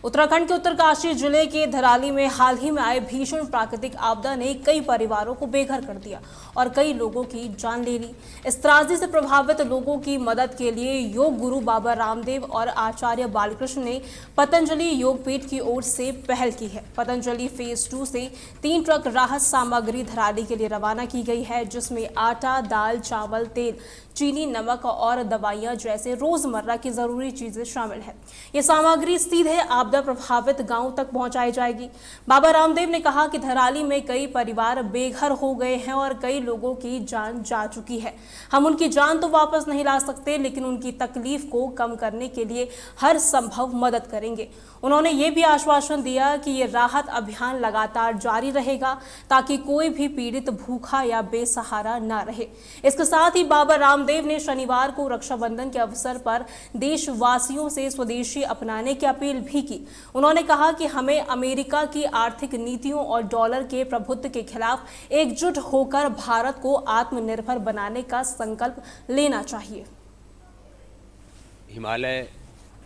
उत्तराखंड के उत्तरकाशी जिले के धराली में हाल ही में आए भीषण प्राकृतिक आपदा ने कई परिवारों को बेघर कर दिया और कई लोगों की जान ले ली। इस त्रासदी से प्रभावित लोगों की मदद के लिए योग गुरु बाबा रामदेव और आचार्य बालकृष्ण ने पतंजलि योगपीठ की ओर से पहल की है। पतंजलि फेज 2 से 3 ट्रक राहत सामग्री धराली के लिए रवाना की गई है, जिसमें आटा, दाल, चावल, तेल, चीनी, नमक और दवाइयां जैसे रोजमर्रा की जरूरी चीजें शामिल है। ये सामग्री सीधे आपदा प्रभावित गांव तक पहुंचाई जाएगी। बाबा रामदेव ने कहा कि धराली में कई परिवार बेघर हो गए हैं और कई लोगों की जान जा चुकी है। हम उनकी जान तो वापस नहीं ला सकते, लेकिन उनकी तकलीफ को कम करने के लिए हर संभव मदद करेंगे। उन्होंने ये भी आश्वासन दिया कि ये राहत अभियान लगातार जारी रहेगा ताकि कोई भी पीड़ित भूखा या बेसहारा न रहे। इसके साथ ही बाबा रामदेव ने शनिवार को रक्षाबंधन के अवसर पर देशवासियों से स्वदेशी अपनाने की अपील भी की। उन्होंने कहा कि हमें अमेरिका की आर्थिक नीतियों और डॉलर के प्रभुत्व के खिलाफ एकजुट होकर भारत को आत्मनिर्भर बनाने का संकल्प लेना चाहिए। हिमालय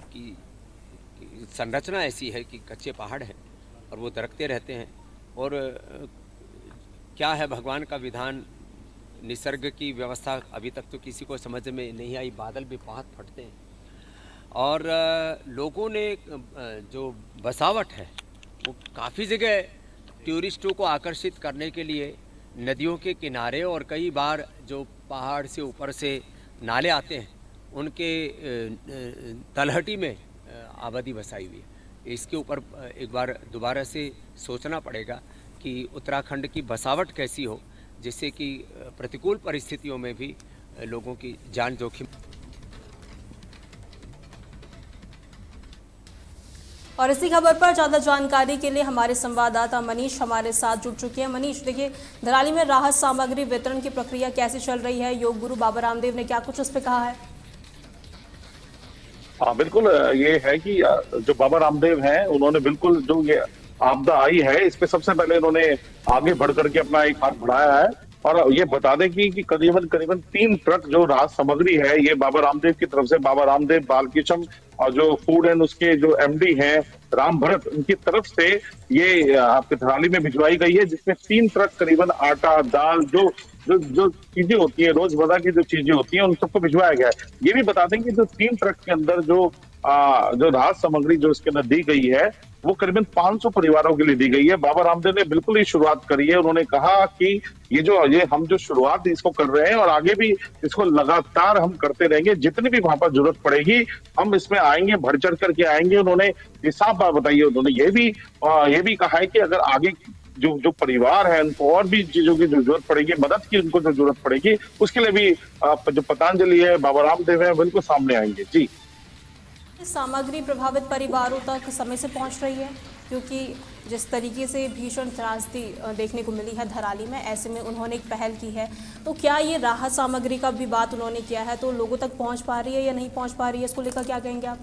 की संरचना ऐसी है कि कच्चे पहाड़ हैं और वो दरकते रहते हैं, और क्या है भगवान का विधान, निसर्ग की व्यवस्था अभी तक तो किसी को समझ में नहीं आई। बादल भी बहुत फटते हैं और लोगों ने जो बसावट है वो काफ़ी जगह टूरिस्टों को आकर्षित करने के लिए नदियों के किनारे और कई बार जो पहाड़ से ऊपर से नाले आते हैं उनके तलहटी में आबादी बसाई हुई है। इसके ऊपर एक बार दोबारा से सोचना पड़ेगा कि उत्तराखंड की बसावट कैसी हो जिससे कि प्रतिकूल परिस्थितियों में भी लोगों की जान जोखिम। और इसी खबर पर ज़्यादा जानकारी के लिए हमारे संवाददाता मनीष हमारे साथ जुड़ चुके हैं। मनीष, देखिए, धराली में राहत सामग्री वितरण की प्रक्रिया कैसे चल रही है? योग गुरु बाबा रामदेव ने क्या कुछ उस पर कहा है? हाँ, बिल्कुल ये है कि जो बाबा रामदेव हैं उन्होंने बिल्कुल जो ये आपदा आई है इस पे सबसे पहले उन्होंने आगे बढ़ करके अपना एक हाथ बढ़ाया है और ये बता दें कि करीबन 3 ट्रक जो राहत सामग्री है ये बाबा रामदेव की तरफ से, बाबा रामदेव बालकृष्ण और जो फूड एंड उसके जो एमडी हैं राम भरत, उनकी तरफ से ये आपके धराली में भिजवाई गई है, जिसमें 3 ट्रक करीबन आटा, दाल, जो जो जो चीजें होती है रोजमर्रा की जो चीजें होती हैं उन सबको भिजवाया गया है। ये भी बता दें कि जो 3 ट्रक के अंदर जो राहत सामग्री जो इसके अंदर दी गई है वो करीबन 500 परिवारों के लिए दी गई है। बाबा रामदेव ने बिल्कुल ही शुरुआत करी है। उन्होंने कहा कि ये हम जो शुरुआत इसको कर रहे हैं और आगे भी इसको लगातार हम करते रहेंगे, जितनी भी वहां पर जरूरत पड़ेगी हम इसमें आएंगे, बढ़ चढ़ करके आएंगे। उन्होंने साफ बात बताई है। उन्होंने ये भी कहा है कि अगर आगे जो परिवार है उनको और भी चीजों की जो जरूरत पड़ेगी, मदद की उनको जो जरूरत पड़ेगी, उसके लिए भी जो पतंजलि है, बाबा रामदेव है, बिल्कुल सामने आएंगे। जी, सामग्री प्रभावित परिवारों तक समय से पहुंच रही है, क्योंकि जिस तरीके से भीषण त्रासदी देखने को मिली है धराली में, ऐसे में उन्होंने एक पहल की है। तो क्या ये राहत सामग्री का भी बात उन्होंने किया है, तो लोगों तक पहुंच पा रही है या नहीं पहुंच पा रही है, इसको लेकर क्या कहेंगे आप?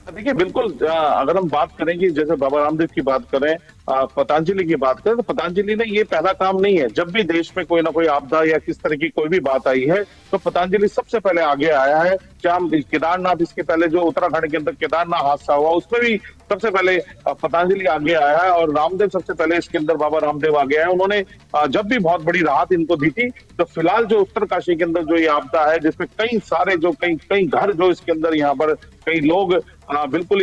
देखिए, बिल्कुल अगर हम बात करें कि जैसे बाबा रामदेव की बात करें, पतंजलि की बात करें, तो पतंजलि ने ये पहला काम नहीं है। जब भी देश में कोई ना कोई आपदा या किस तरह की कोई भी बात आई है तो पतंजलि सबसे पहले आगे आया है। चाहे केदारनाथ, इसके पहले जो उत्तराखंड के अंदर केदारनाथ हादसा हुआ उसमें भी सबसे पहले पतंजलि आगे आया है और रामदेव सबसे पहले इसके अंदर बाबा रामदेव आगे आए। उन्होंने जब भी बहुत बड़ी राहत इनको दी थी, तो फिलहाल जो उत्तरकाशी के अंदर जो ये आपदा है जिसमें कई सारे जो कई घर जो इसके अंदर यहाँ पर कई लोग बिल्कुल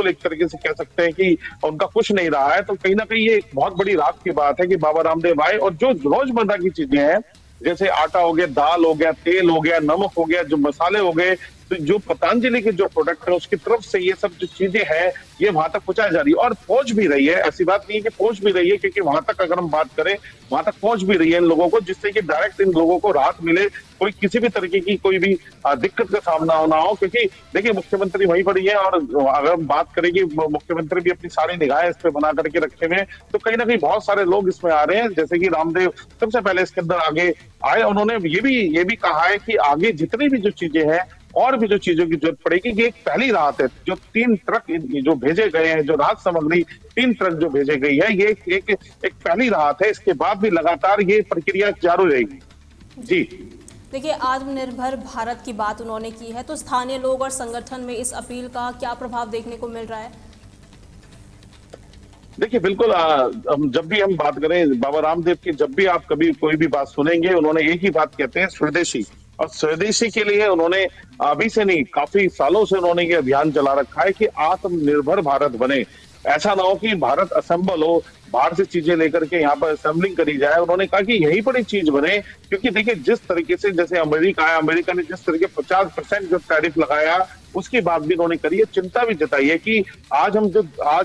एक तरीके से कह सकते हैं कि उनका कुछ नहीं रहा है, तो कहीं ना कहीं ये एक बहुत बड़ी राहत की बात है कि बाबा रामदेव आए और जो रोजमर्रा की चीजें हैं जैसे आटा हो गया, दाल हो गया, तेल हो गया, नमक हो गया, जो मसाले हो गए, तो जो पतंजलि के जो प्रोडक्ट है उसकी तरफ से ये सब जो चीजें हैं ये वहां तक पहुंचाई जा रही है और पहुंच भी रही है। ऐसी बात नहीं है कि पहुंच भी रही है, क्योंकि वहां तक अगर हम बात करें वहां तक पहुंच भी रही है इन लोगों को, जिससे कि डायरेक्ट इन लोगों को राहत मिले, कोई किसी भी तरीके की कोई भी दिक्कत का सामना ना हो। क्योंकि देखिए, मुख्यमंत्री वहीं पर ही है और अगर हम बात करें कि मुख्यमंत्री भी अपनी सारी निगाहें इस पे बना करके रखे हुए हैं, तो कहीं ना कहीं बहुत सारे लोग इसमें आ रहे हैं। जैसे कि रामदेव सबसे पहले इसके अंदर आगे आए, उन्होंने ये भी कहा है कि आगे जितनी भी जो चीजें हैं और भी जो चीजों की जरूरत पड़ेगी, ये एक पहली राहत है। जो 3 ट्रक जो भेजे गए हैं, जो राहत सामग्री 3 ट्रक जो भेजे गई है, ये एक पहली राहत है। इसके बाद भी लगातार ये प्रक्रिया जारी रहेगी। जी, देखिए, आत्मनिर्भर भारत की बात उन्होंने की है, तो स्थानीय लोग और संगठन में इस अपील का क्या प्रभाव देखने को मिल रहा है? देखिए बिल्कुल, जब भी हम बात करें बाबा रामदेव की, जब भी आप कभी कोई भी बात सुनेंगे, उन्होंने एक ही बात कहते हैं, स्वदेशी। और स्वदेशी के लिए उन्होंने अभी से नहीं, काफी सालों से उन्होंने ये अभियान चला रखा है कि आत्मनिर्भर भारत बने। ऐसा ना हो कि भारत असेंबल हो, बाहर से चीजें लेकर के यहाँ पर असेंबलिंग करी जाए। उन्होंने कहा कि यही बड़ी चीज बने, क्योंकि देखिए जिस तरीके से, जैसे अमेरिका है, अमेरिका ने जिस तरीके 50% जो टैरिफ लगाया, उसकी बात भी उन्होंने करी है, चिंता भी जताई है कि आज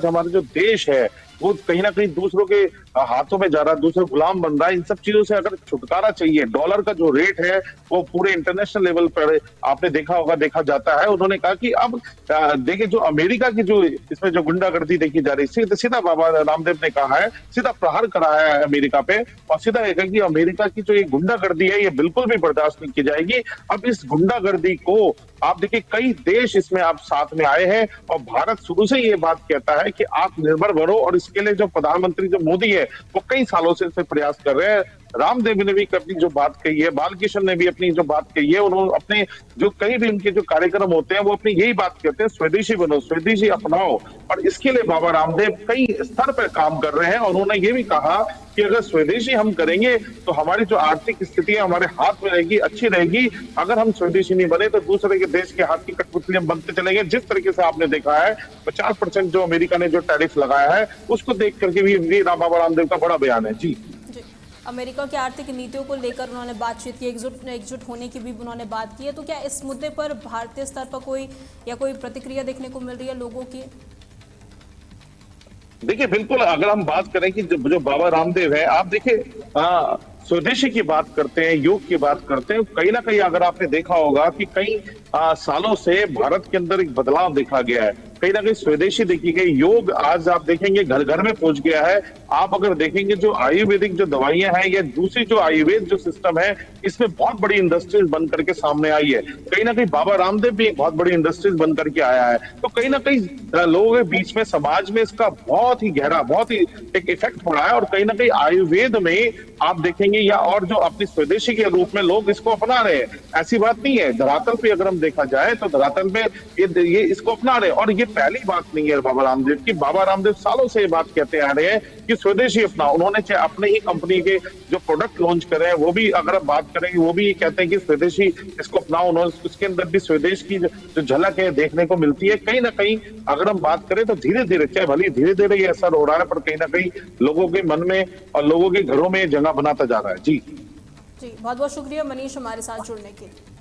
हमारा जो देश है वो कहीं ना कहीं दूसरों के हाथों में जा रहा है, दूसरे गुलाम बन रहा है। इन सब चीजों से अगर छुटकारा चाहिए, डॉलर का जो रेट है वो पूरे इंटरनेशनल लेवल पर आपने देखा होगा, देखा जाता है। उन्होंने कहा कि अब देखिए, जो अमेरिका की जो इसमें जो गुंडागर्दी देखी जा रही है, सीधा बाबा रामदेव ने कहा है, सीधा प्रहार करा है अमेरिका पे, और सीधा ये कहा कि अमेरिका की जो ये गुंडागर्दी है ये बिल्कुल भी बर्दाश्त नहीं की जाएगी। अब इस गुंडागर्दी को आप देखिए, कई देश इसमें आप साथ में आए हैं, और भारत शुरू से ये बात कहता है कि आत्मनिर्भर बनो, और इसके लिए जो प्रधानमंत्री जो मोदी है वो कई सालों से इसे प्रयास कर रहे हैं। रामदेव ने भी अपनी जो बात कही है, बालकृष्ण ने भी अपनी जो बात कही है, उन्होंने अपने जो कई भी उनके जो कार्यक्रम होते हैं वो अपनी यही बात कहते हैं, स्वदेशी बनो, स्वदेशी अपनाओ। और इसके लिए बाबा रामदेव कई स्तर पर काम कर रहे हैं, और उन्होंने ये भी कहा कि अगर स्वदेशी हम करेंगे तो हमारी जो आर्थिक स्थिति है हमारे हाथ में रहेगी, अच्छी रहेगी। अगर हम स्वदेशी नहीं बने तो दूसरे के देश के हाथ की कठपुतली हम बनते चलेंगे। जिस तरीके से आपने देखा है 50% जो अमेरिका ने जो टैरिफ लगाया है, उसको देख करके भी बाबा रामदेव का बड़ा बयान है। जी, अमेरिका की आर्थिक नीतियों को लेकर उन्होंने बातचीत की, एकजुट होने की भी उन्होंने बात की है। तो क्या इस मुद्दे पर भारतीय स्तर पर कोई प्रतिक्रिया देखने को मिल रही है लोगों की? देखिए बिल्कुल, अगर हम बात करें कि जो बाबा रामदेव है, आप देखिए स्वदेशी की बात करते हैं, योग की बात करते हैं, कहीं ना कहीं अगर आपने देखा होगा कि कई सालों से भारत के अंदर एक बदलाव देखा गया है, कहीं ना कहीं स्वदेशी देखी गई। योग आज आप देखेंगे घर घर में पहुंच गया है। आप अगर देखेंगे जो आयुर्वेदिक जो दवाइयां हैं या दूसरी जो आयुर्वेद जो सिस्टम है, इसमें बहुत बड़ी इंडस्ट्रीज बन करके सामने आई है। कहीं ना कहीं बाबा रामदेव भी एक बहुत बड़ी इंडस्ट्रीज बन करके आया है। तो कहीं ना कहीं लोगों के बीच में, समाज में इसका बहुत ही गहरा, बहुत ही एक इफेक्ट पड़ा है। और कहीं ना कहीं आयुर्वेद में आप देखेंगे, या और जो अपनी स्वदेशी के रूप में लोग इसको अपना रहे हैं। ऐसी बात नहीं है, धरातल पे अगर हम देखा जाए तो धरातल पे ये इसको अपना रहे। और ये पहली बात नहीं है बाबा रामदेव की, बाबा रामदेव सालों से ये बात कहते आ रहे हैं कि स्वदेशी अपनाओ। उन्होंने चाहे अपने ही कंपनी के जो प्रोडक्ट लॉन्च करे हैं, वो भी अगर आप बात करेंगे, वो भी कहते हैं कि स्वदेशी इसको अपनाओ। उन्होंने उसके अंदर भी स्वदेश की जो झलक है देखने को मिलती है। कहीं ना कहीं अगर हम बात करें तो धीरे धीरे, चाहे भले धीरे धीरे ये असर हो रहा है, पर कहीं ना कहीं लोगों के मन में और लोगों के घरों में जगह बनाता जा रहा है। जी बहुत बहुत शुक्रिया मनीष हमारे साथ जुड़ने के लिए।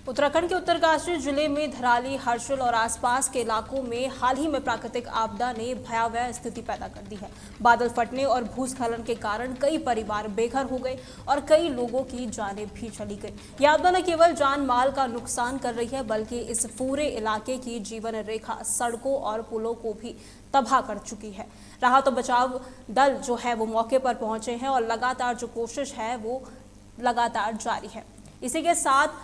उत्तराखंड के उत्तरकाशी जिले में धराली, हर्षिल और आसपास के इलाकों में हाल ही में प्राकृतिक आपदा ने भयावह स्थिति पैदा कर दी है। बादल फटने और भूस्खलन के कारण कई परिवार बेघर हो गए और कई लोगों की जानें भी चली गई। यह आपदा न केवल जान माल का नुकसान कर रही है, बल्कि इस पूरे इलाके की जीवन रेखा, सड़कों और पुलों को भी तबाह कर चुकी है। राहत और बचाव दल जो है वो मौके पर पहुंचे हैं और लगातार जो कोशिश है वो लगातार जारी है। इसी के साथ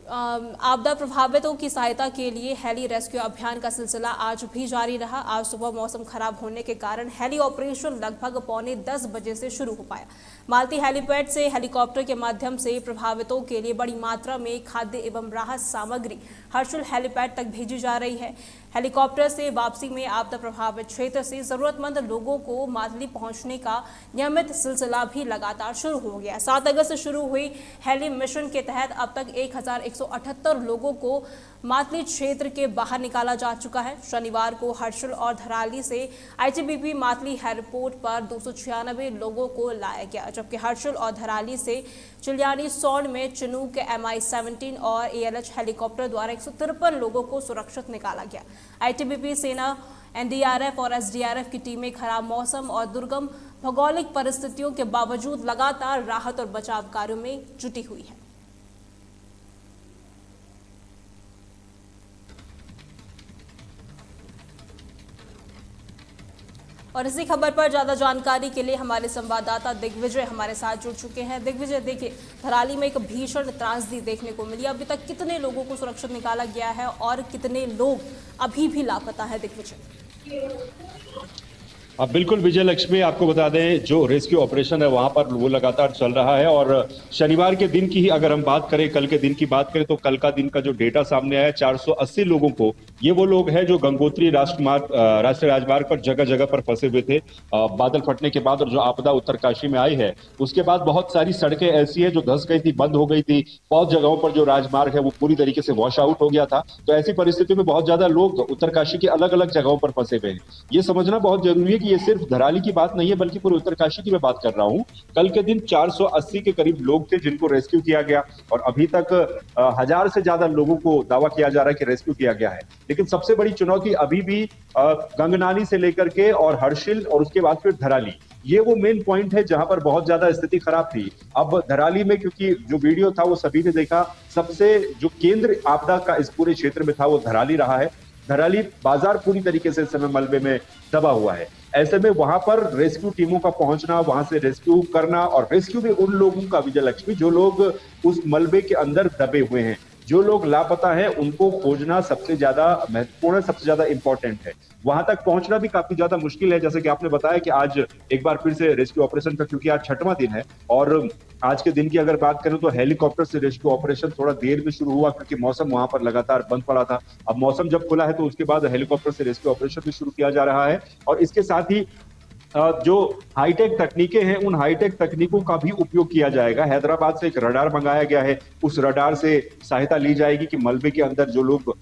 आपदा प्रभावितों की सहायता के लिए हेली रेस्क्यू अभियान का सिलसिला आज भी जारी रहा। आज सुबह मौसम खराब होने के कारण हेली ऑपरेशन लगभग 9:45 बजे से शुरू हो पाया। मालती हेलीपैड से हेलीकॉप्टर के माध्यम से प्रभावितों के लिए बड़ी मात्रा में खाद्य एवं राहत सामग्री हर्षिल हेलीपैड तक भेजी जा रही है। हेलीकॉप्टर से वापसी में आपदा प्रभावित क्षेत्र से जरूरतमंद लोगों को मातली पहुंचने का नियमित सिलसिला भी लगातार शुरू हो गया। 7 अगस्त से शुरू हुई हेली मिशन के तहत अब तक 1178 लोगों को मातली क्षेत्र के बाहर निकाला जा चुका है। शनिवार को हर्षिल और धराली से आईटीबीपी मातली एयरपोर्ट पर 296 लोगों को लाया गया, जबकि हर्षिल और धराली से चिलियानी सौंड में चिनूक MI-17 और ALH हेलीकॉप्टर द्वारा 153 लोगों को सुरक्षित निकाला गया। आईटीबीपी, सेना, NDRF और SDRF की टीमें खराब मौसम और दुर्गम भौगोलिक परिस्थितियों के बावजूद लगातार राहत और बचाव कार्यों में जुटी हुई है। और इसी खबर पर ज्यादा जानकारी के लिए हमारे संवाददाता दिग्विजय हमारे साथ जुड़ चुके हैं। दिग्विजय, देखिए, धराली में एक भीषण त्रासदी देखने को मिली। अभी तक कितने लोगों को सुरक्षित निकाला गया है और कितने लोग अभी भी लापता है? दिग्विजय। अब बिल्कुल विजय लक्ष्मी, आपको बता दें जो रेस्क्यू ऑपरेशन है वहां पर वो लगातार चल रहा है। और शनिवार के दिन की ही अगर हम बात करें, कल के दिन की बात करें, तो कल का दिन का जो डेटा सामने आया है 480 लोगों को, ये वो लोग हैं जो गंगोत्री राष्ट्रीय राजमार्ग पर जगह जगह पर फंसे हुए थे बादल फटने के बाद। और जो आपदा उत्तरकाशी में आई है उसके बाद बहुत सारी सड़कें ऐसी है जो धंस गई थी, बंद हो गई थी। बहुत जगहों पर जो राजमार्ग है वो पूरी तरीके से वॉश आउट हो गया था। तो ऐसी परिस्थिति में बहुत ज्यादा लोग उत्तरकाशी के अलग अलग जगहों पर फंसे हुए हैं। ये समझना बहुत जरूरी है कि ये सिर्फ धराली की बात नहीं है, बल्कि पूरे उत्तरकाशी की मैं बात कर रहा हूं। कल के दिन 480 के करीब लोग थे जिनको रेस्क्यू किया गया, और अभी तक 1000 से ज्यादा लोगों को दावा किया जा रहा है कि रेस्क्यू किया गया है। लेकिन सबसे बड़ी चुनौती अभी भी गंगनानी से लेकर के और हर्षिल और उसके बाद फिर धराली, ये वो मेन पॉइंट है जहां पर बहुत ज्यादा स्थिति खराब थी। अब धराली में, क्योंकि जो वीडियो था वो सभी ने देखा, सबसे जो केंद्र आपदा का इस पूरे क्षेत्र में था वो धराली रहा है। धराली बाजार पूरी तरीके से इस समय मलबे में दबा हुआ है। ऐसे में वहां पर रेस्क्यू टीमों का पहुंचना, वहां से रेस्क्यू करना, और रेस्क्यू भी उन लोगों का, विजय लक्ष्मी, जो लोग उस मलबे के अंदर दबे हुए हैं, जो लोग लापता हैं, उनको खोजना सबसे ज्यादा महत्वपूर्ण है, सबसे ज्यादा इंपॉर्टेंट है। वहां तक पहुंचना भी काफी ज्यादा मुश्किल है। जैसे कि आपने बताया कि आज एक बार फिर से रेस्क्यू ऑपरेशन का, क्योंकि आज 6वां दिन है, और आज के दिन की अगर बात करें तो हेलीकॉप्टर से रेस्क्यू ऑपरेशन थोड़ा देर में शुरू हुआ, क्योंकि मौसम वहां पर लगातार बंद पड़ा था। अब मौसम जब खुला है तो उसके बाद हेलीकॉप्टर से रेस्क्यू ऑपरेशन भी शुरू किया जा रहा है। और इसके साथ ही जो हाईटेक तकनीकें हैं, उन हाईटेक तकनीकों का भी उपयोग किया जाएगा। हैदराबाद से एक रडार मंगाया गया है, उस रडार से सहायता ली जाएगी कि मलबे के अंदर जो लोग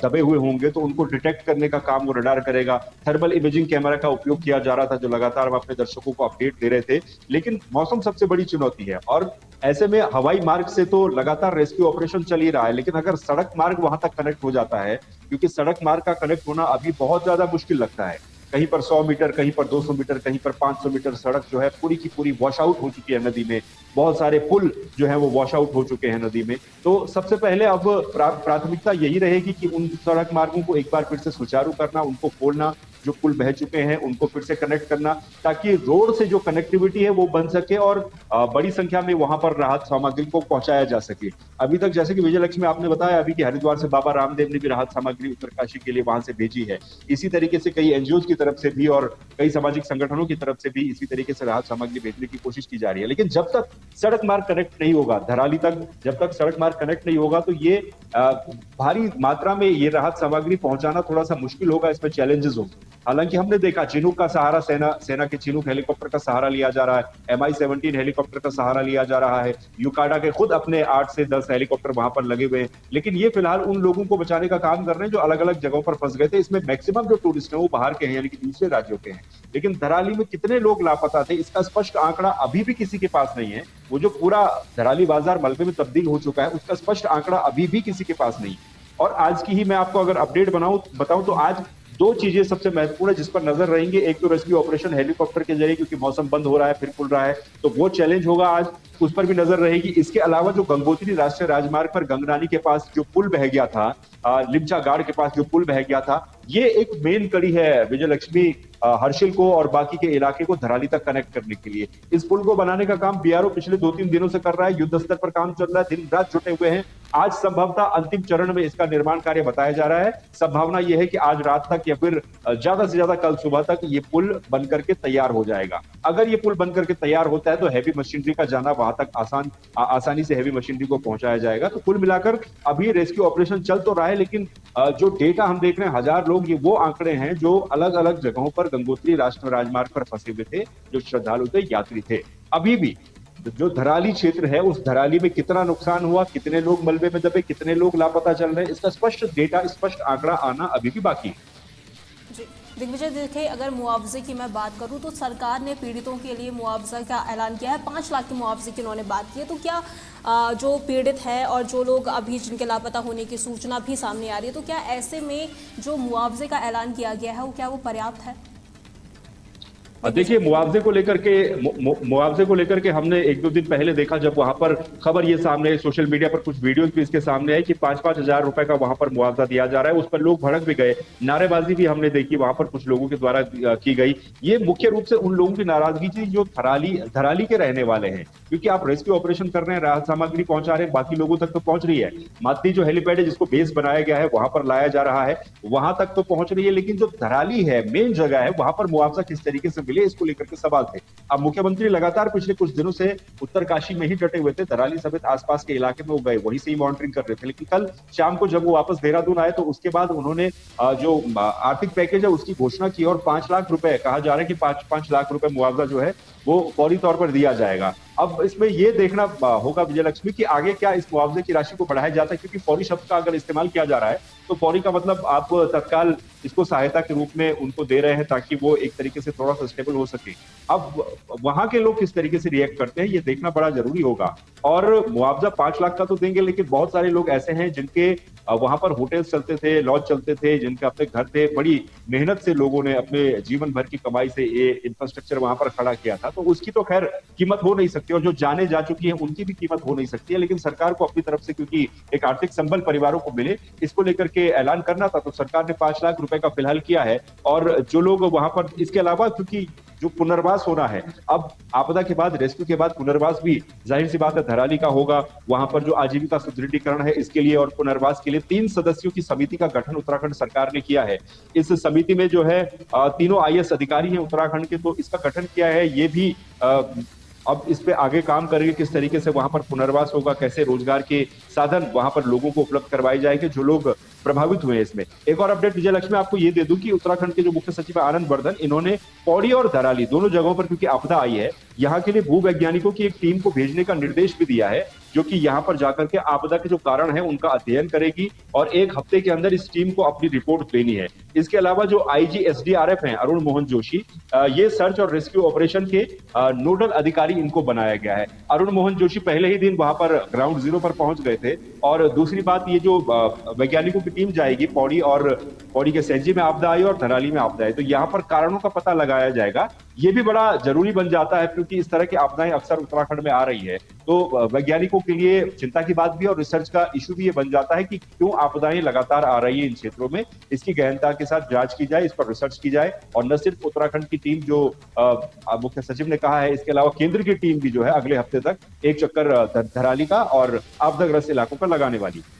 दबे हुए होंगे तो उनको डिटेक्ट करने का काम वो रडार करेगा। थर्मल इमेजिंग कैमरा का उपयोग किया जा रहा था, जो लगातार हम अपने दर्शकों को अपडेट दे रहे थे। लेकिन मौसम सबसे बड़ी चुनौती है, और ऐसे में हवाई मार्ग से तो लगातार रेस्क्यू ऑपरेशन चल ही रहा है, लेकिन अगर सड़क मार्ग वहां तक कनेक्ट हो जाता है, क्योंकि सड़क मार्ग का कनेक्ट होना अभी बहुत ज्यादा मुश्किल लगता है। कहीं पर 100 मीटर, कहीं पर 200 मीटर, कहीं पर 500 मीटर सड़क जो है पूरी की पूरी वॉश आउट हो चुकी है नदी में। बहुत सारे पुल जो है वो वॉश आउट हो चुके हैं नदी में। तो सबसे पहले अब प्राथमिकता यही रहेगी कि उन सड़क मार्गों को एक बार फिर से सुचारू करना, उनको खोलना, जो पुल बह चुके हैं उनको फिर से कनेक्ट करना, ताकि रोड से जो कनेक्टिविटी है वो बन सके और बड़ी संख्या में वहां पर राहत सामग्री को पहुंचाया जा सके। अभी तक जैसे कि विजय लक्ष्मी आपने बताया अभी कि हरिद्वार से बाबा रामदेव ने भी राहत सामग्री उत्तरकाशी के लिए वहां से भेजी है। इसी तरीके से कई एनजीओ की तरफ से भी और कई सामाजिक संगठनों की तरफ से भी इसी तरीके से राहत सामग्री भेजने की कोशिश की जा रही है। लेकिन जब तक सड़क मार्ग कनेक्ट नहीं होगा धराली तक, जब तक सड़क मार्ग कनेक्ट नहीं होगा तो ये भारी मात्रा में ये राहत सामग्री पहुंचाना थोड़ा सा मुश्किल होगा, इसमें चैलेंजेस होंगे। हालांकि हमने देखा चिनूक का सहारा सेना के चिनूक हेलीकॉप्टर का सहारा लिया जा रहा है, MI-17 हेलीकॉप्टर का सहारा लिया जा रहा है, यूकाडा के खुद अपने 8 से 10 हेलीकॉप्टर वहां पर लगे हुए हैं। लेकिन ये फिलहाल उन लोगों को बचाने का काम कर रहे हैं जो अलग अलग जगहों पर फंस गए थे। इसमें मैक्सिमम जो टूरिस्ट है वो बाहर के हैं, यानी कि दूसरे राज्यों के हैं। लेकिन धराली में कितने लोग लापता थे इसका स्पष्ट आंकड़ा अभी भी किसी के पास नहीं है। वो जो पूरा धराली बाजार मलबे में तब्दील हो चुका है उसका स्पष्ट आंकड़ा अभी भी किसी के पास नहीं। और आज की ही मैं आपको अगर अपडेट बताऊं तो आज दो चीजें सबसे महत्वपूर्ण है जिस पर नजर रहेंगे। एक तो रेस्क्यू ऑपरेशन हेलीकॉप्टर के जरिए, क्योंकि मौसम बंद हो रहा है फिर खुल रहा है, तो वो चैलेंज होगा आज, उस पर भी नजर रहेगी। इसके अलावा जो गंगोत्री राष्ट्रीय राजमार्ग पर गंगनानी के पास जो पुल बह गया था, लिमचा गाड़ के पास जो पुल बह गया था, ये एक मेन कड़ी है विजय लक्ष्मी हर्षिल को और बाकी के इलाके को धराली तक कनेक्ट करने के लिए। इस पुल को बनाने का काम बीआरओ पिछले 2-3 दिनों से कर रहा है, युद्ध स्तर पर काम चल रहा है, दिन रात जुटे हुए हैं। आज संभवतः अंतिम चरण में इसका निर्माण कार्य बताया जा रहा है। संभावना यह है कि आज रात तक या फिर ज्यादा से ज्यादा कल सुबह तक ये पुल बनकर के तैयार हो जाएगा। अगर ये पुल बनकर के तैयार होता है तो हैवी मशीनरी का जाना वहां तक आसानी से हैवी मशीनरी को पहुंचाया जाएगा। तो कुल मिलाकर अभी रेस्क्यू ऑपरेशन चल तो रहा है, लेकिन जो डेटा हम देख रहे हैं 1000 लोग, ये वो आंकड़े हैं जो अलग अलग जगहों पर गंगोत्री राष्ट्रीय राजमार्ग पर फंसे हुए थे, जो श्रद्धालु थे, यात्री थे। अभी भी जो धराली क्षेत्र है उस धराली में कितना नुकसान हुआ, कितने लोग मलबे में दबे, कितने लोग लापता चल रहे हैं, इसका स्पष्ट डेटा, स्पष्ट आंकड़ा आना अभी भी बाकी है। दिग्विजय, देखिए अगर मुआवजे की मैं बात करूं तो सरकार ने पीड़ितों के लिए मुआवजा का ऐलान किया है, 5 लाख के मुआवजे की उन्होंने बात की है। तो क्या जो पीड़ित है और जो लोग अभी जिनके लापता होने की सूचना भी सामने आ रही है, तो क्या ऐसे में जो मुआवजे का ऐलान किया गया है वो क्या वो पर्याप्त है? देखिए, मुआवजे को लेकर के हमने एक दो दिन पहले देखा, जब वहां पर खबर ये सामने सोशल मीडिया पर कुछ वीडियोस भी इसके सामने आई कि 5-5 हजार रुपए का वहां पर मुआवजा दिया जा रहा है। उस पर लोग भड़क भी गए, नारेबाजी भी हमने देखी वहां पर कुछ लोगों के द्वारा की गई। ये मुख्य रूप से उन लोगों की नाराजगी थी जो धराली के रहने वाले हैं, क्योंकि आप रेस्क्यू ऑपरेशन कर रहे हैं, राहत सामग्री पहुंचा रहे हैं, बाकी लोगों तक तो पहुंच रही है। मातली जो हेलीपैड है, जिसको बेस बनाया गया है, वहां पर लाया जा रहा है, वहां तक तो पहुंच रही है, लेकिन जो धराली है, मेन जगह है, वहां पर मुआवजा किस तरीके से मिले, इसको लेकर के सवाल थे। अब मुख्यमंत्री लगातार पिछले कुछ दिनों से उत्तरकाशी में ही डटे हुए थे, धराली समेत आसपास के इलाके में वो गए, वहीं से ही मॉनिटरिंग कर रहे थे। लेकिन कल शाम को जब वो वापस देहरादून आए, तो उसके बाद उन्होंने जो आर्थिक पैकेज है उसकी घोषणा की, और 5 लाख रुपए कहा जा रहा है कि 5 लाख रुपए मुआवजा जो है वो फौरी तौर पर दिया जाएगा। अब इसमें यह देखना होगा विजय लक्ष्मी कि आगे क्या इस मुआवजे की राशि को बढ़ाया जाता है, क्योंकि फौरी शब्द का अगर इस्तेमाल किया जा रहा है तो फौरी का मतलब आप तत्काल इसको सहायता के रूप में उनको दे रहे हैं, ताकि वो एक तरीके से थोड़ा सा स्टेबल हो सके। अब वहां के लोग किस तरीके से रिएक्ट करते हैं, ये देखना बड़ा जरूरी होगा। और मुआवजा 5 लाख का तो देंगे, लेकिन बहुत सारे लोग ऐसे हैं जिनके वहां पर होटल्स चलते थे, लॉज चलते थे, जिनके अपने घर थे, बड़ी मेहनत से लोगों ने अपने जीवन भर की कमाई से ये इंफ्रास्ट्रक्चर वहां पर खड़ा किया था, तो उसकी तो खैर कीमत हो नहीं सकती, और जो जाने जा चुकी है उनकी भी कीमत हो नहीं सकती है। लेकिन सरकार को अपनी तरफ से, क्योंकि एक आर्थिक संबल परिवारों को मिले, इसको लेकर के ऐलान करना था, तो सरकार ने 5 लाख रुपए का फिलहाल किया है। और जो लोग वहां पर, इसके अलावा क्योंकि जो पुनर्वास होना है, अब आपदा के बाद, रेस्क्यू के बाद पुनर्वास भी जाहिर सी बात है धराली का होगा। वहां पर जो आजीविका सुदृढ़ीकरण है, इसके लिए और पुनर्वास के लिए 3 सदस्यों की समिति का गठन उत्तराखंड सरकार ने किया है। इस समिति में जो है तीनों आईएएस अधिकारी हैं उत्तराखंड के, तो इसका गठन किया है। ये भी अब इस पे आगे काम करेंगे, किस तरीके से वहां पर पुनर्वास होगा, कैसे रोजगार के साधन वहां पर लोगों को उपलब्ध करवाए जाएंगे जो लोग प्रभावित हुए हैं इसमें। एक और अपडेट विजय लक्ष्मी आपको ये दे दूं कि उत्तराखंड के जो मुख्य सचिव आनंद वर्धन, इन्होंने पौड़ी और धराली दोनों जगहों पर, क्योंकि आपदा आई है, यहाँ के लिए भूवैज्ञानिकों की एक टीम को भेजने का निर्देश भी दिया है, जो कि यहाँ पर जाकर के आपदा के जो कारण है उनका अध्ययन करेगी, और 1 हफ्ते के अंदर इस टीम को अपनी रिपोर्ट देनी है। इसके अलावा जो आईजी एसडीआरएफ हैं अरुण मोहन जोशी, ये सर्च और रेस्क्यू ऑपरेशन के नोडल अधिकारी इनको बनाया गया है। अरुण मोहन जोशी पहले ही दिन वहां पर ग्राउंड जीरो पर पहुंच गए थे। और दूसरी बात, ये जो वैज्ञानिकों की टीम जाएगी, पौड़ी के सैंजी में आपदा आई और धराली में आपदा आई, तो यहाँ पर कारणों का पता लगाया जाएगा। ये भी बड़ा जरूरी बन जाता है, क्योंकि इस तरह की आपदाएं अक्सर उत्तराखंड में आ रही है, तो वैज्ञानिकों के लिए चिंता की बात भी और रिसर्च का इशू भी ये बन जाता है कि क्यों आपदाएं लगातार आ रही है इन क्षेत्रों में। इसकी गहनता के साथ जांच की जाए, इस पर रिसर्च की जाए, और न सिर्फ उत्तराखंड की टीम जो मुख्य सचिव ने कहा है, इसके अलावा केंद्र की टीम भी जो है अगले हफ्ते तक एक चक्कर धराली का और आपदाग्रस्त इलाकों का लगाने वाली है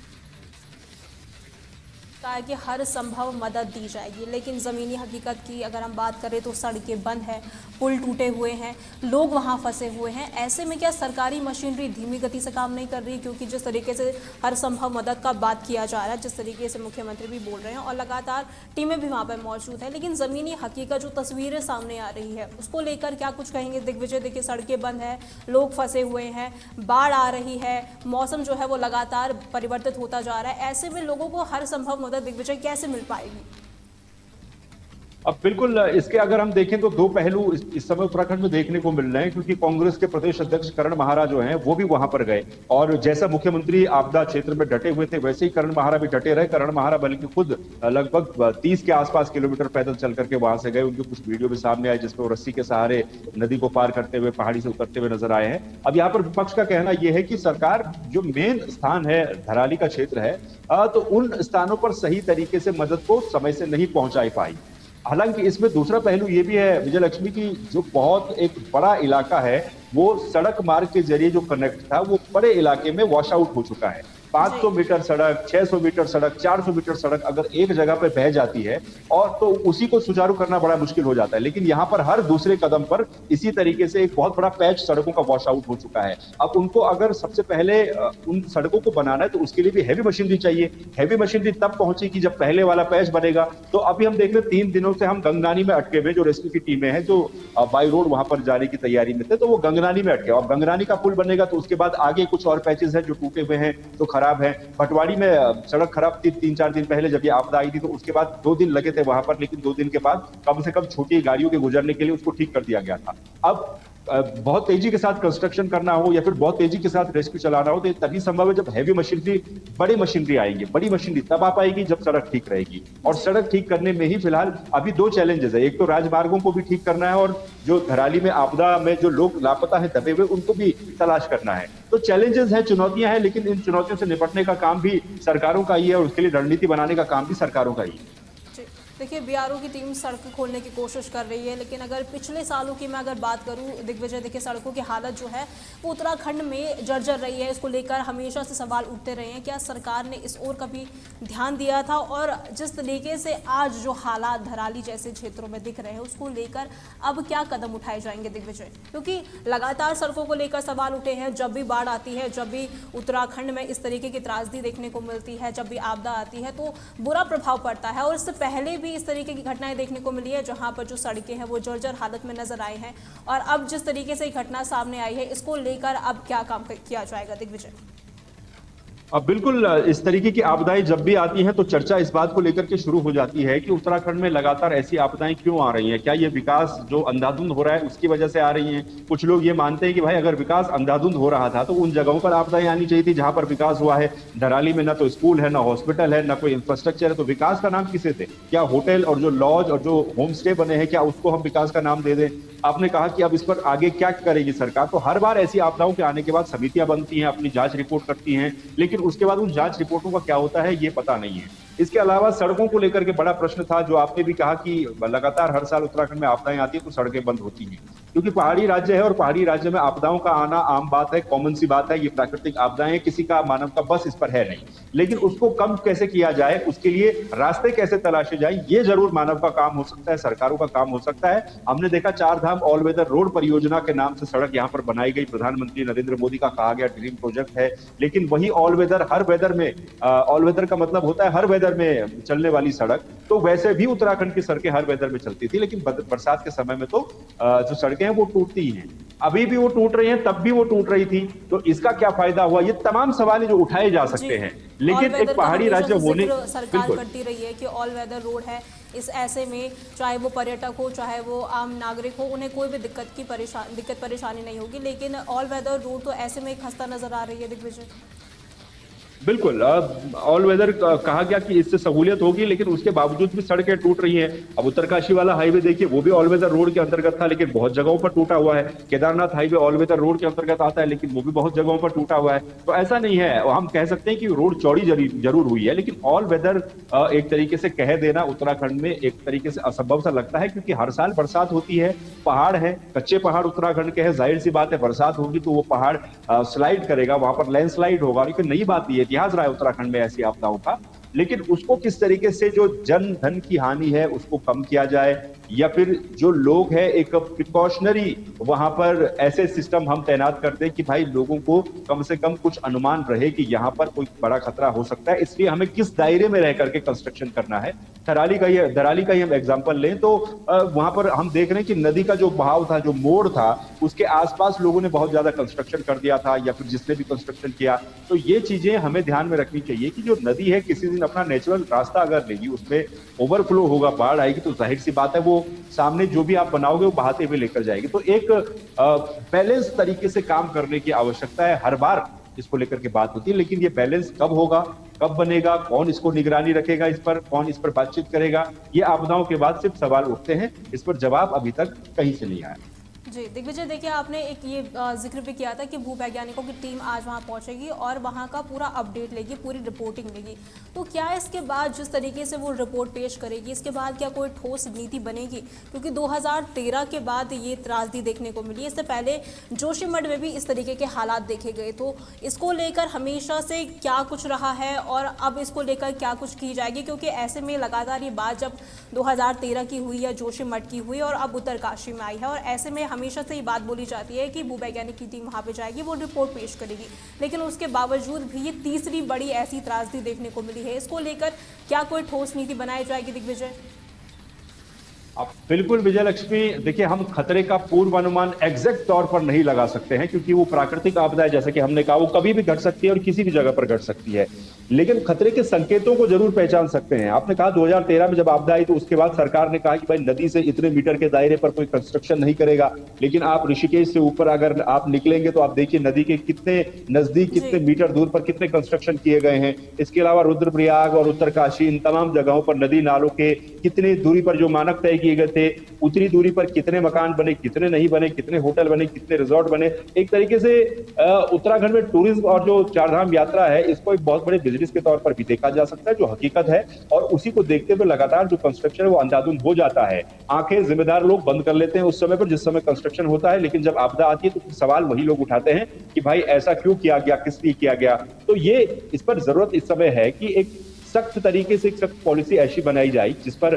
कि हर संभव मदद दी जाएगी। लेकिन ज़मीनी हकीकत की अगर हम बात करें तो सड़कें बंद हैं, पुल टूटे हुए हैं, लोग वहां फंसे हुए हैं। ऐसे में क्या सरकारी मशीनरी धीमी गति से काम नहीं कर रही? क्योंकि जिस तरीके से हर संभव मदद का बात किया जा रहा है, जिस तरीके से मुख्यमंत्री भी बोल रहे हैं और लगातार टीमें भी वहाँ पर मौजूद है, लेकिन ज़मीनी हकीकत जो तस्वीरें सामने आ रही है उसको लेकर क्या कुछ कहेंगे दिग्विजय? देखिए, सड़कें बंद हैं, लोग फंसे हुए हैं, बाढ़ आ रही है, मौसम जो है वो लगातार परिवर्तित होता जा रहा है। ऐसे में लोगों को हर संभव मदद दिग्विजय कैसे मिल पाएगी? अब बिल्कुल इसके अगर हम देखें तो 2 पहलू इस समय उत्तराखंड में देखने को मिल रहे हैं, क्योंकि कांग्रेस के प्रदेश अध्यक्ष करण महारा जो हैं वो भी वहां पर गए, और जैसा मुख्यमंत्री आपदा क्षेत्र में डटे हुए थे वैसे ही करण महारा भी डटे रहे। करण महारा बल्कि खुद लगभग 30 के आसपास किलोमीटर पैदल चल करके वहां से गए। उनके कुछ वीडियो भी सामने आए जिसमें वो रस्सी के सहारे नदी को पार करते हुए पहाड़ी से उतरते हुए नजर आए हैं। अब यहाँ पर विपक्ष का कहना यह है कि सरकार जो मेन स्थान है धराली का क्षेत्र है, तो उन स्थानों पर सही तरीके से मदद को समय से नहीं पहुंचा पाई। हालांकि इसमें दूसरा पहलू ये भी है विजय लक्ष्मी की, जो बहुत एक बड़ा इलाका है वो सड़क मार्ग के जरिए जो कनेक्ट था वो बड़े इलाके में वॉश आउट हो चुका है। 500 मीटर सड़क, 600 मीटर सड़क, 400 मीटर सड़क अगर एक जगह पे बह जाती है और तो उसी को सुचारू करना बड़ा मुश्किल हो जाता है। लेकिन यहाँ पर हर दूसरे कदम पर इसी तरीके से एक बहुत बड़ा पैच सड़कों का वॉश आउट हो चुका है। अब उनको अगर सबसे पहले उन सड़कों को बनाना है तो उसके लिए भी हैवी मशीनरी चाहिए। हैवी मशीनरी तब पहुंचेगी जब पहले वाला पैच बनेगा। तो अभी हम देख रहे 3 दिनों से हम गंगनानी में अटके हुए, जो रेस्क्यू की टीमें हैं जो बाई रोड वहां पर जाने की तैयारी में थे, तो वो गंगनानी में अटके। अब गंगनानी का पुल बनेगा तो उसके बाद आगे कुछ और पैचेस हैं जो टूटे हुए हैं, जो खराब है। भटवाड़ी में सड़क खराब थी 3-4 दिन पहले जब ये आपदा आई थी, तो उसके बाद 2 दिन लगे थे वहां पर, लेकिन 2 दिन के बाद कम से कम छोटी गाड़ियों के गुजरने के लिए उसको ठीक कर दिया गया था। अब बहुत तेजी के साथ कंस्ट्रक्शन करना हो या फिर बहुत तेजी के साथ रेस्क्यू चलाना हो, तो तभी संभव है जब हैवी मशीनरी, बड़ी मशीनरी आएंगी। बड़ी मशीनरी तब आ पाएगी जब सड़क ठीक रहेगी, और सड़क ठीक करने में ही फिलहाल अभी दो चैलेंजेस है। एक तो राजमार्गों को भी ठीक करना है, और जो धराली में आपदा में जो लोग लापता है दबे हुए, उनको भी तलाश करना है। तो चैलेंजेस है, चुनौतियां हैं, लेकिन इन चुनौतियों से निपटने का काम भी सरकारों का ही है, और उसके लिए रणनीति बनाने का काम भी सरकारों का ही है। देखिए, बीआरओ की टीम सड़क खोलने की कोशिश कर रही है, लेकिन अगर पिछले सालों की मैं अगर बात करूं दिग्विजय, देखिए सड़कों की हालत जो है वो उत्तराखंड में जर्जर रही है। इसको लेकर हमेशा से सवाल उठते रहे हैं, क्या सरकार ने इस ओर कभी ध्यान दिया था? और जिस तरीके से आज जो हालात धराली जैसे क्षेत्रों में दिख रहे हैं, उसको लेकर अब क्या कदम उठाए जाएंगे दिग्विजय? क्योंकि लगातार सड़कों को लेकर सवाल उठे हैं। जब भी बाढ़ आती है, जब भी उत्तराखंड में इस तरीके की त्रासदी देखने को मिलती है, जब भी आपदा आती है, तो बुरा प्रभाव पड़ता है। और इससे पहले भी इस तरीके की घटनाएं देखने को मिली है, जहां पर जो सड़कें हैं वो जर्जर हालत में नजर आए हैं। और अब जिस तरीके से घटना सामने आई है, इसको लेकर अब क्या काम किया जाएगा दिग्विजय? अब बिल्कुल इस तरीके की आपदाएं जब भी आती हैं तो चर्चा इस बात को लेकर के शुरू हो जाती है कि उत्तराखंड में लगातार ऐसी आपदाएं क्यों आ रही हैं। क्या ये विकास जो अंधाधुंध हो रहा है उसकी वजह से आ रही हैं? कुछ लोग ये मानते हैं कि भाई अगर विकास अंधाधुंध हो रहा था तो उन जगहों पर आपदाएं आनी चाहिए थी जहां पर विकास हुआ है। धराली में ना तो स्कूल है, ना हॉस्पिटल है, ना कोई इंफ्रास्ट्रक्चर है, तो विकास का नाम किसे दे? क्या होटल और जो लॉज और जो होम स्टे बने हैं, क्या उसको हम विकास का नाम दे दें? आपने कहा कि अब इस पर आगे क्या करेगी सरकार। तो हर बार ऐसी आपदाओं के आने के बाद समितियां बनती हैं, अपनी जांच रिपोर्ट करती हैं, लेकिन उसके बाद उन जांच रिपोर्टों का क्या होता है ये पता नहीं है। इसके अलावा सड़कों को लेकर के बड़ा प्रश्न था, जो आपने भी कहा कि लगातार हर साल उत्तराखंड में आपदाएं आती है तो सड़कें बंद होती हैं, क्योंकि पहाड़ी राज्य है और पहाड़ी राज्य में आपदाओं का आना आम बात है, कॉमन सी बात है। ये प्राकृतिक आपदाएं हैं, किसी का मानव का बस इस पर है नहीं, लेकिन उसको कम कैसे किया जाए, उसके लिए रास्ते कैसे तलाशे जाए, ये जरूर मानव का काम हो सकता है, सरकारों का काम हो सकता है। हमने देखा चार धाम ऑल वेदर रोड परियोजना के नाम से सड़क यहाँ पर बनाई गई, प्रधानमंत्री नरेंद्र मोदी का कहा गया ड्रीम प्रोजेक्ट है, लेकिन वही ऑल वेदर, हर वेदर में, ऑल वेदर का मतलब होता है हर वेदर में चलने वाली सड़क, तो वैसे भी उत्तराखंड की सड़कें हर वेदर में चलती थी, लेकिन बरसात के समय में तो जो सड़कें हैं वो टूटती ही हैं। अभी भी वो टूट रही हैं, तब भी वो टूट रही थी, तो इसका क्या फायदा हुआ? ये तमाम सवाल जो उठाए जा सकते हैं, लेकिन एक पहाड़ी राज्य होने, सरकार करती रही है कि ऑल वेदर रोड है। इस ऐसे में चाहे वो पर्यटक हो, चाहे वो आम नागरिक हो, उन्हें कोई भी दिक्कत परेशानी नहीं होगी, लेकिन ऑल वेदर रोड तो ऐसे में एक खस्ता नजर आ रही है दिग्विजय। बिल्कुल, ऑल वेदर कहा गया कि इससे सहूलियत होगी, लेकिन उसके बावजूद भी सड़कें टूट रही हैं। अब उत्तरकाशी वाला हाईवे देखिए, वो भी ऑल वेदर रोड के अंतर्गत था, लेकिन बहुत जगहों पर टूटा हुआ है। Kedarnath highway all weather road के अंतर्गत आता है, लेकिन वो भी बहुत जगहों पर टूटा हुआ है। तो ऐसा नहीं है, हम कह सकते हैं कि रोड चौड़ी जरूर हुई है, लेकिन ऑल वेदर एक तरीके से कह देना उत्तराखंड में एक तरीके से असंभव सा लगता है, क्योंकि हर साल बरसात होती है, पहाड़ है, कच्चे पहाड़ उत्तराखंड के हैं, जाहिर सी बात है बरसात होगी तो वो पहाड़ स्लाइड करेगा, वहां पर लैंडस्लाइड होगा। लेकिन नई बात ये इतिहास रहा है उत्तराखंड में ऐसी आपदाओं का, लेकिन उसको किस तरीके से जो जन धन की हानि है उसको कम किया जाए, या फिर जो लोग हैं एक प्रिकॉशनरी वहां पर ऐसे सिस्टम हम तैनात कर दें कि भाई लोगों को कम से कम कुछ अनुमान रहे कि यहाँ पर कोई बड़ा खतरा हो सकता है, इसलिए हमें किस दायरे में रह करके कंस्ट्रक्शन करना है। धराली का ही हम एग्जांपल लें तो वहां पर हम देख रहे हैं कि नदी का जो बहाव था, जो मोड़ था, उसके आसपास लोगों ने बहुत ज्यादा कंस्ट्रक्शन कर दिया था, या फिर जिसने भी कंस्ट्रक्शन किया। तो ये चीजें हमें ध्यान में रखनी चाहिए कि जो नदी है किसी दिन अपना नेचुरल रास्ता अगर लेगी, उसमें ओवरफ्लो होगा, बाढ़ आएगी, तो जाहिर सी बात है वो सामने जो भी आप बनाओगे वो बहाते हुए लेकर जाएगी। तो एक बैलेंस तरीके से काम करने की आवश्यकता है। हर बार इसको लेकर के बात होती है, लेकिन ये बैलेंस कब होगा, कब बनेगा, कौन इसको निगरानी रखेगा, इस पर कौन इस पर बातचीत करेगा, ये आपदाओं के बाद सिर्फ सवाल उठते हैं, इस पर जवाब अभी तक कहीं से नहीं आया। जी दिग्विजय, देखिए आपने एक ये जिक्र भी किया था कि भूवैज्ञानिकों की टीम आज वहां पहुंचेगी और वहां का पूरा अपडेट लेगी, पूरी रिपोर्टिंग लेगी। तो क्या इसके बाद जिस तरीके से वो रिपोर्ट पेश करेगी, इसके बाद क्या कोई ठोस नीति बनेगी? क्योंकि 2013 के बाद ये त्रासदी देखने को मिली, इससे पहले जोशीमठ में भी इस तरीके के हालात देखे गए। तो इसको लेकर हमेशा से क्या कुछ रहा है और अब इसको लेकर क्या कुछ की जाएगी? क्योंकि ऐसे में लगातार ये बात जब 2013 की हुई या जोशीमठ की हुई और अब उत्तरकाशी में आई है, और ऐसे में हमेशा से ये बात बोली जाती है कि भूवैज्ञानिक की टीम वहां पे जाएगी, वो रिपोर्ट पेश करेगी, लेकिन उसके बावजूद भी ये तीसरी बड़ी ऐसी त्रासदी देखने को मिली है। इसको लेकर क्या कोई ठोस नीति बनाई जाएगी दिग्विजय? अब बिल्कुल विजय लक्ष्मी, देखिए हम खतरे का पूर्वानुमान एग्जैक्ट तौर पर नहीं लगा सकते हैं, क्योंकि वो प्राकृतिक आपदा है, जैसे कि हमने कहा, वो कभी भी घट सकती है और किसी भी जगह पर घट सकती है। लेकिन खतरे के संकेतों को जरूर पहचान सकते हैं। आपने कहा 2013 में जब आपदा आई तो उसके बाद सरकार ने कहा कि भाई नदी से इतने मीटर के दायरे पर कोई कंस्ट्रक्शन नहीं करेगा, लेकिन आप ऋषिकेश से ऊपर अगर आप निकलेंगे तो आप देखिए नदी के कितने नजदीक, कितने मीटर दूर पर कितने कंस्ट्रक्शन किए गए हैं। इसके अलावा रुद्रप्रयाग और उत्तरकाशी, इन तमाम जगहों पर नदी नालों के कितनी दूरी पर जो मानक तय किए गए थे उतनी दूरी पर कितने मकान बने, कितने नहीं बने, कितने होटल बने, कितने रिजॉर्ट बने। एक तरीके से उत्तराखंड में टूरिज्म और जो चारधाम यात्रा है इसको एक बहुत बड़े बिजनेस के तौर पर भी देखा जा सकता है, जो हकीकत है। और उसी को देखते हुए लगातार जो कंस्ट्रक्शन है वो अंधाधुंध हो जाता है। आंखें जिम्मेदार लोग बंद कर लेते हैं उस समय पर जिस समय कंस्ट्रक्शन होता है, लेकिन जब आपदा आती है तो सवाल वही लोग उठाते हैं कि भाई ऐसा क्यों किया गया, किस लिए किया गया। तो ये इस पर जरूरत इस समय है कि एक सख्त तरीके से एक सख्त पॉलिसी ऐसी बनाई जाए जिस पर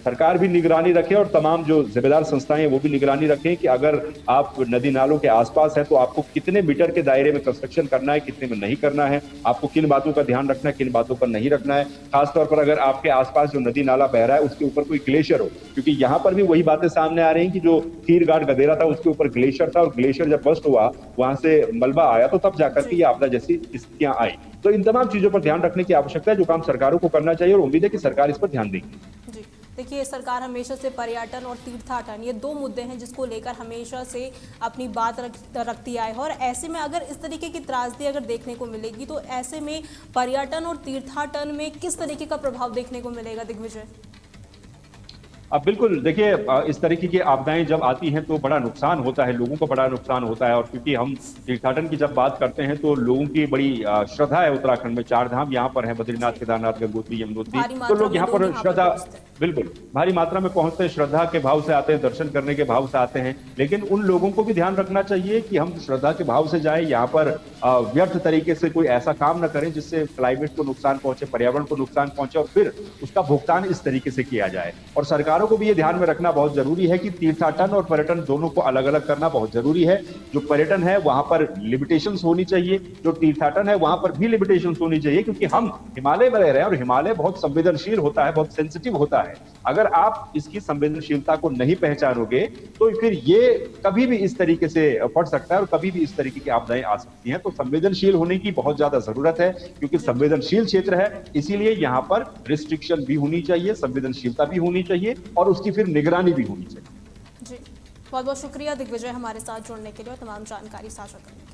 सरकार भी निगरानी रखे और तमाम जो जिम्मेदार संस्थाएं हैं वो भी निगरानी रखें कि अगर आप नदी नालों के आसपास हैं तो आपको कितने मीटर के दायरे में कंस्ट्रक्शन करना है, कितने में नहीं करना है, आपको किन बातों का ध्यान रखना है, किन बातों पर नहीं रखना है। खासतौर पर अगर आपके आसपास जो नदी नाला बह रहा है उसके ऊपर कोई ग्लेशियर हो, क्योंकि यहाँ पर भी वही बातें सामने आ रही हैं कि जो खीरघाट गदेरा था उसके ऊपर ग्लेशियर था और ग्लेशियर जब बस्ट हुआ वहां से मलबा आया तो तब जाकर के ये आपदा जैसी स्थितियां आई। तो इन तमाम चीजों पर ध्यान रखने की आवश्यकता है, जो काम सरकारों को करना चाहिए और उम्मीद है कि सरकार इस पर ध्यान देगी। जी देखिए, सरकार हमेशा से पर्यटन और तीर्थाटन ये दो मुद्दे हैं जिसको लेकर हमेशा से अपनी बात रखती आई है। और ऐसे में अगर इस तरीके की त्रासदी अगर देखने को मिलेगी तो ऐसे में पर्यटन और तीर्थाटन में किस तरीके का प्रभाव देखने को मिलेगा दिग्विजय? अब बिल्कुल देखिए, इस तरीके की आपदाएं जब आती हैं तो बड़ा नुकसान होता है, लोगों को बड़ा नुकसान होता है। और क्योंकि हम तीर्थाटन की जब बात करते हैं तो लोगों की बड़ी श्रद्धा है उत्तराखंड में, चार धाम यहाँ पर है, बद्रीनाथ, केदारनाथ, गंगोत्री, यमुनोत्री, तो लोग यहाँ पर श्रद्धा, बिल्कुल भारी मात्रा में पहुंचते हैं, श्रद्धा के भाव से आते हैं, दर्शन करने के भाव से आते हैं। लेकिन उन लोगों को भी ध्यान रखना चाहिए कि हम श्रद्धा के भाव से जाए, यहाँ पर व्यर्थ तरीके से कोई ऐसा काम न करें जिससे क्लाइमेट को नुकसान पहुंचे, पर्यावरण को नुकसान पहुंचे और फिर उसका भुगतान इस तरीके से किया जाए। और सरकारों को भी ये ध्यान में रखना बहुत जरूरी है कि तीर्थाटन और पर्यटन दोनों को अलग अलग करना बहुत जरूरी है। जो पर्यटन है वहां पर लिमिटेशंस होनी चाहिए, जो तीर्थाटन है वहां पर भी लिमिटेशंस होनी चाहिए, क्योंकि हम हिमालय में रह रहे हैं और हिमालय बहुत संवेदनशील होता है, बहुत सेंसिटिव होता है। अगर आप इसकी संवेदनशीलता को नहीं पहचानोगे तो फिर ये कभी भी इस तरीके से बढ़ सकता है और कभी भी इस तरीके की आपदाएं आ सकती हैं। तो संवेदनशील होने की बहुत ज्यादा जरूरत है, क्योंकि संवेदनशील क्षेत्र है, इसीलिए यहाँ पर रिस्ट्रिक्शन भी होनी चाहिए, संवेदनशीलता भी होनी चाहिए और उसकी फिर निगरानी भी होनी चाहिए। जी बहुत बहुत शुक्रिया दिग्विजय हमारे साथ जुड़ने के लिए और तमाम जानकारी साझा करने के लिए।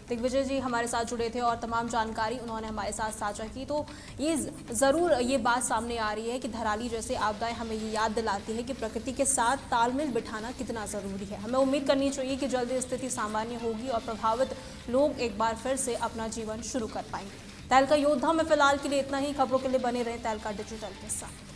दिग्विजय जी हमारे साथ जुड़े थे और तमाम जानकारी उन्होंने हमारे साथ साझा की। तो ये ज़रूर ये बात सामने आ रही है कि धराली जैसे आपदाएं हमें ये याद दिलाती है कि प्रकृति के साथ तालमेल बिठाना कितना ज़रूरी है। हमें उम्मीद करनी चाहिए कि जल्दी स्थिति सामान्य होगी और प्रभावित लोग एक बार फिर से अपना जीवन शुरू कर पाएंगे। तहलका योद्धा में फिलहाल के लिए इतना ही। खबरों के लिए बने रहे तहलका डिजिटल के साथ।